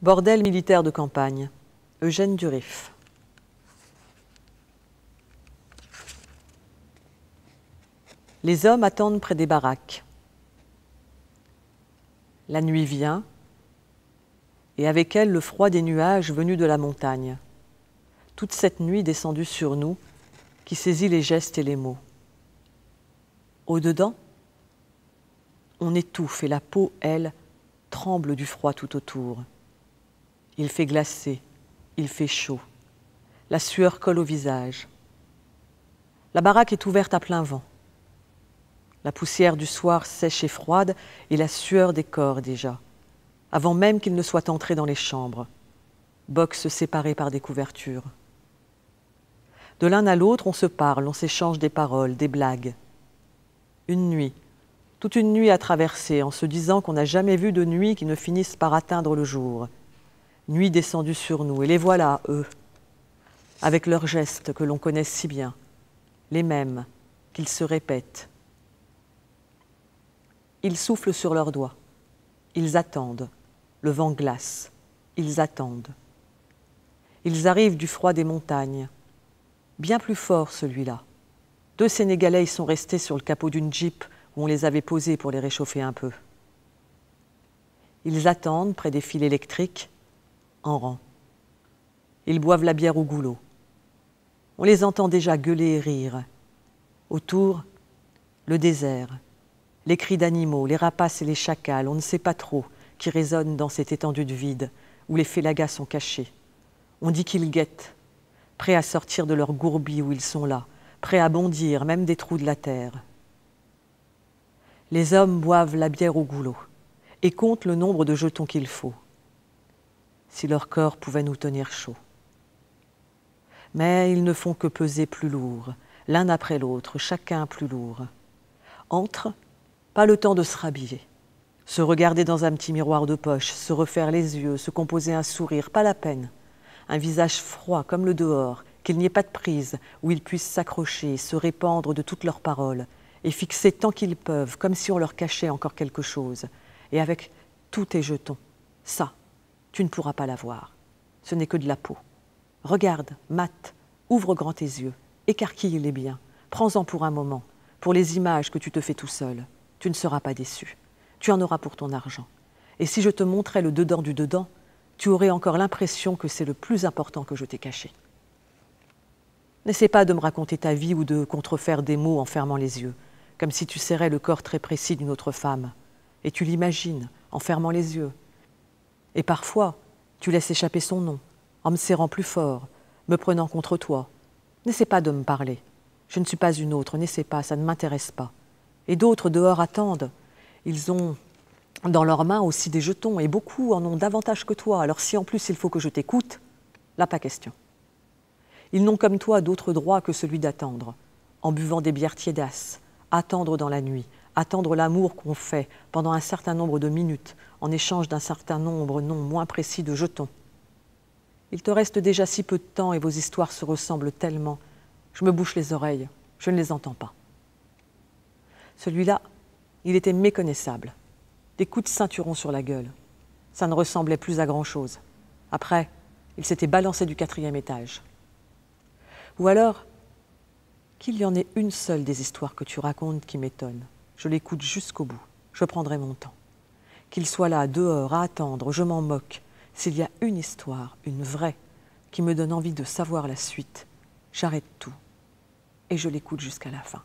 Bordel militaire de campagne, Eugène Durif. Les hommes attendent près des baraques. La nuit vient, et avec elle le froid des nuages venus de la montagne. Toute cette nuit descendue sur nous, qui saisit les gestes et les mots. Au-dedans, on étouffe et la peau, elle, tremble du froid tout autour. Il fait glacer, il fait chaud. La sueur colle au visage. La baraque est ouverte à plein vent. La poussière du soir sèche et froide et la sueur des corps déjà, avant même qu'ils ne soient entrés dans les chambres, boxes séparées par des couvertures. De l'un à l'autre, on se parle, on s'échange des paroles, des blagues. Une nuit, toute une nuit à traverser en se disant qu'on n'a jamais vu de nuit qui ne finisse par atteindre le jour. Nuit descendue sur nous, et les voilà, eux, avec leurs gestes que l'on connaît si bien, les mêmes, qu'ils se répètent. Ils soufflent sur leurs doigts, ils attendent, le vent glace, ils attendent. Ils arrivent du froid des montagnes, bien plus fort celui-là. 2 Sénégalais y sont restés sur le capot d'une Jeep où on les avait posés pour les réchauffer un peu. Ils attendent près des fils électriques, en rang. Ils boivent la bière au goulot. On les entend déjà gueuler et rire. Autour, le désert, les cris d'animaux, les rapaces et les chacals, on ne sait pas trop, qui résonnent dans cette étendue de vide où les félagas sont cachés. On dit qu'ils guettent, prêts à sortir de leur gourbis où ils sont là, prêts à bondir, même des trous de la terre. Les hommes boivent la bière au goulot et comptent le nombre de jetons qu'il faut. Si leur corps pouvait nous tenir chaud. Mais ils ne font que peser plus lourd, l'un après l'autre, chacun plus lourd. Entre, pas le temps de se rhabiller, se regarder dans un petit miroir de poche, se refaire les yeux, se composer un sourire, pas la peine. Un visage froid comme le dehors, qu'il n'y ait pas de prise, où ils puissent s'accrocher, se répandre de toutes leurs paroles, et fixer tant qu'ils peuvent, comme si on leur cachait encore quelque chose. Et avec tous tes jetons, ça, tu ne pourras pas l'avoir. Ce n'est que de la peau. Regarde, mate, ouvre grand tes yeux, écarquille-les bien, prends-en pour un moment, pour les images que tu te fais tout seul. Tu ne seras pas déçu. Tu en auras pour ton argent. Et si je te montrais le dedans du dedans, tu aurais encore l'impression que c'est le plus important que je t'ai caché. N'essaie pas de me raconter ta vie ou de contrefaire des mots en fermant les yeux, comme si tu serrais le corps très précis d'une autre femme. Et tu l'imagines en fermant les yeux. Et parfois, tu laisses échapper son nom, en me serrant plus fort, me prenant contre toi. N'essaie pas de me parler. Je ne suis pas une autre, n'essaie pas, ça ne m'intéresse pas. Et d'autres dehors attendent. Ils ont dans leurs mains aussi des jetons, et beaucoup en ont davantage que toi. Alors si en plus il faut que je t'écoute, là pas question. Ils n'ont comme toi d'autres droits que celui d'attendre, en buvant des bières tiédasses, attendre dans la nuit, attendre l'amour qu'on fait pendant un certain nombre de minutes, en échange d'un certain nombre, non moins précis, de jetons. Il te reste déjà si peu de temps et vos histoires se ressemblent tellement. Je me bouche les oreilles, je ne les entends pas. Celui-là, il était méconnaissable. Des coups de ceinturon sur la gueule. Ça ne ressemblait plus à grand-chose. Après, il s'était balancé du 4e étage. Ou alors, qu'il y en ait une seule des histoires que tu racontes qui m'étonne. Je l'écoute jusqu'au bout. Je prendrai mon temps. Qu'il soit là, dehors, à attendre, je m'en moque. S'il y a une histoire, une vraie, qui me donne envie de savoir la suite, j'arrête tout et je l'écoute jusqu'à la fin.